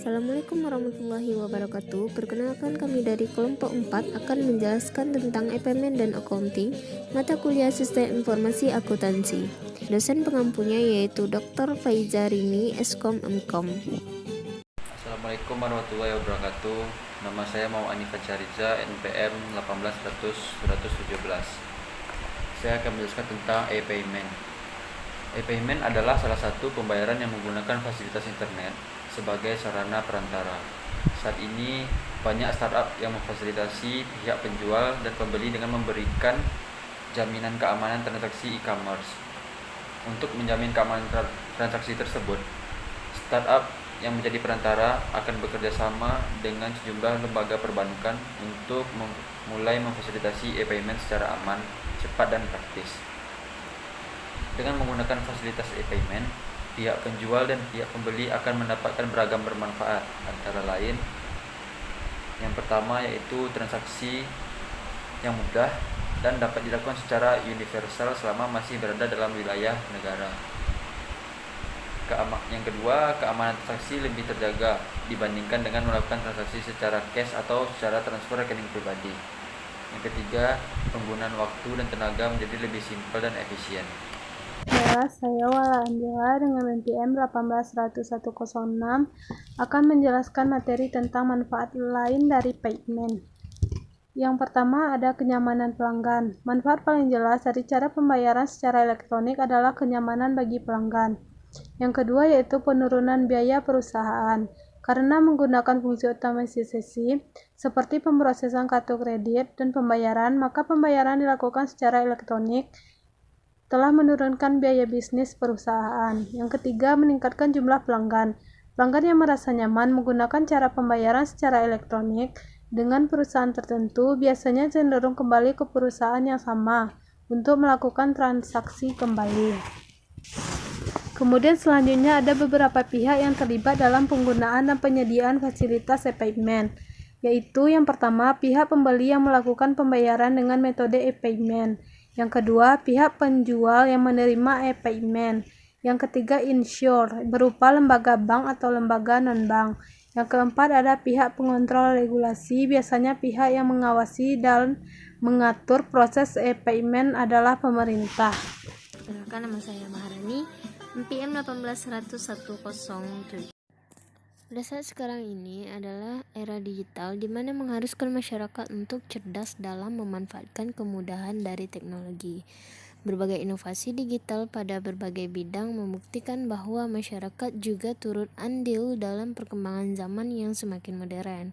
Assalamualaikum warahmatullahi wabarakatuh. Perkenalkan, kami dari kelompok 4 akan menjelaskan tentang e-payment dan accounting, mata kuliah Sistem Informasi Akuntansi. Dosen pengampunya yaitu Dr. Faiza Rini, Eskom Mkom. Assalamualaikum warahmatullahi wabarakatuh. Nama saya Muhammad Anifan Syahriza, NPM 18100-117. Saya akan menjelaskan tentang e-payment. E-payment adalah salah satu pembayaran yang menggunakan fasilitas internet sebagai sarana perantara. Saat ini banyak startup yang memfasilitasi pihak penjual dan pembeli dengan memberikan jaminan keamanan transaksi e-commerce. Untuk menjamin keamanan transaksi tersebut, startup yang menjadi perantara akan bekerja sama dengan sejumlah lembaga perbankan untuk mulai memfasilitasi e-payment secara aman, cepat, dan praktis. Dengan menggunakan fasilitas e-payment, pihak penjual dan pihak pembeli akan mendapatkan beragam bermanfaat, antara lain yang pertama yaitu transaksi yang mudah dan dapat dilakukan secara universal selama masih berada dalam wilayah negara. Yang kedua, keamanan transaksi lebih terjaga dibandingkan dengan melakukan transaksi secara cash atau secara transfer rekening pribadi. Yang ketiga, penggunaan waktu dan tenaga menjadi lebih simpel dan efisien. Saya Wala Angela dengan NPM 18106 akan menjelaskan materi tentang manfaat lain dari payment. Yang pertama ada kenyamanan pelanggan. Manfaat paling jelas dari cara pembayaran secara elektronik adalah kenyamanan bagi pelanggan. Yang kedua yaitu penurunan biaya perusahaan. Karena menggunakan fungsi otomatisasi seperti pemrosesan kartu kredit dan pembayaran, maka pembayaran dilakukan secara elektronik telah menurunkan biaya bisnis perusahaan. Yang ketiga, meningkatkan jumlah pelanggan. Pelanggan yang merasa nyaman menggunakan cara pembayaran secara elektronik dengan perusahaan tertentu biasanya cenderung kembali ke perusahaan yang sama untuk melakukan transaksi kembali. Kemudian selanjutnya ada beberapa pihak yang terlibat dalam penggunaan dan penyediaan fasilitas e-payment, yaitu yang pertama, pihak pembeli yang melakukan pembayaran dengan metode e-payment. Yang kedua, pihak penjual yang menerima e-payment. Yang ketiga, insure, berupa lembaga bank atau lembaga non-bank. Yang keempat, ada pihak pengontrol regulasi, biasanya pihak yang mengawasi dan mengatur proses e-payment adalah pemerintah. Perkenalkan, nama saya Maharani, NPM 1810107. Pada saat sekarang ini adalah era digital di mana mengharuskan masyarakat untuk cerdas dalam memanfaatkan kemudahan dari teknologi. Berbagai inovasi digital pada berbagai bidang membuktikan bahwa masyarakat juga turut andil dalam perkembangan zaman yang semakin modern.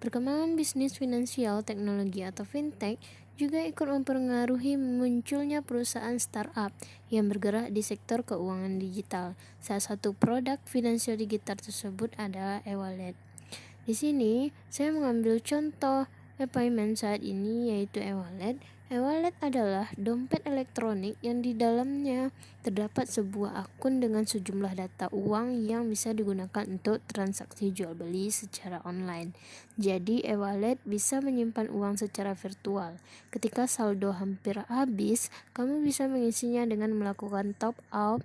Perkembangan bisnis finansial teknologi atau fintech juga ikut mempengaruhi munculnya perusahaan startup yang bergerak di sektor keuangan digital. Salah satu produk finansial digital tersebut adalah e-wallet. Di sini saya mengambil contoh e-payment saat ini yaitu e-wallet. E-wallet adalah dompet elektronik yang di dalamnya terdapat sebuah akun dengan sejumlah data uang yang bisa digunakan untuk transaksi jual beli secara online. Jadi e-wallet bisa menyimpan uang secara virtual. Ketika saldo hampir habis, kamu bisa mengisinya dengan melakukan top up.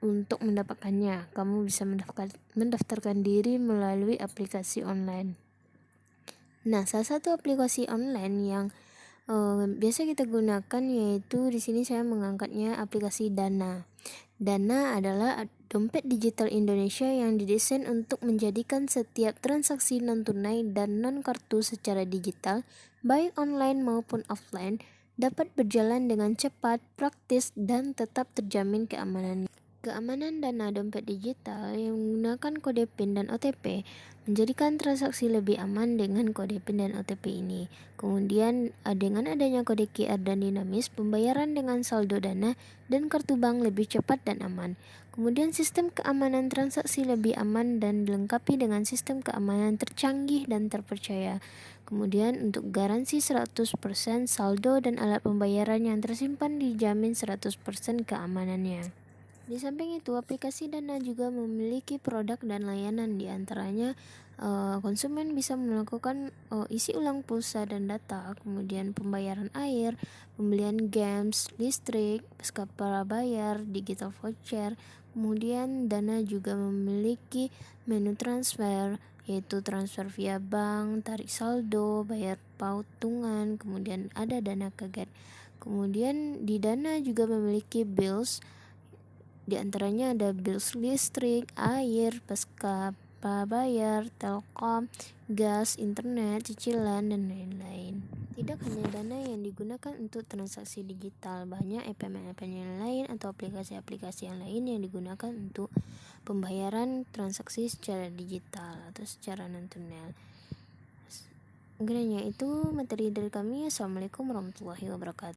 Untuk mendapatkannya, kamu bisa mendaftarkan diri melalui aplikasi online. Nah, salah satu aplikasi online yang biasa kita gunakan yaitu di sini saya mengangkatnya aplikasi Dana. Dana adalah dompet digital Indonesia yang didesain untuk menjadikan setiap transaksi non tunai dan non kartu secara digital, baik online maupun offline, dapat berjalan dengan cepat, praktis, dan tetap terjamin keamanannya. Keamanan Dana dompet digital yang menggunakan kode PIN dan OTP menjadikan transaksi lebih aman dengan kode PIN dan OTP ini. Kemudian dengan adanya kode QR dan dinamis, pembayaran dengan saldo Dana dan kartu bank lebih cepat dan aman. Kemudian sistem keamanan transaksi lebih aman dan dilengkapi dengan sistem keamanan tercanggih dan terpercaya. Kemudian untuk garansi 100% saldo dan alat pembayaran yang tersimpan dijamin 100% keamanannya. Di samping itu, aplikasi Dana juga memiliki produk dan layanan, di antaranya konsumen bisa melakukan isi ulang pulsa dan data, kemudian pembayaran air, pembelian games, listrik, pasca prabayar, digital voucher, Kemudian Dana juga memiliki menu transfer, yaitu transfer via bank, tarik saldo, bayar patungan, kemudian ada dana kaget. Kemudian di Dana juga memiliki bills, di antaranya ada bills listrik, air, bayar, telkom, gas, internet, cicilan, dan lain-lain. Tidak hanya Dana yang digunakan untuk transaksi digital, banyak e-payment yang lain atau aplikasi-aplikasi yang lain yang digunakan untuk pembayaran transaksi secara digital atau secara non-tunai. Mungkin hanya itu materi dari kami. Assalamualaikum warahmatullahi wabarakatuh.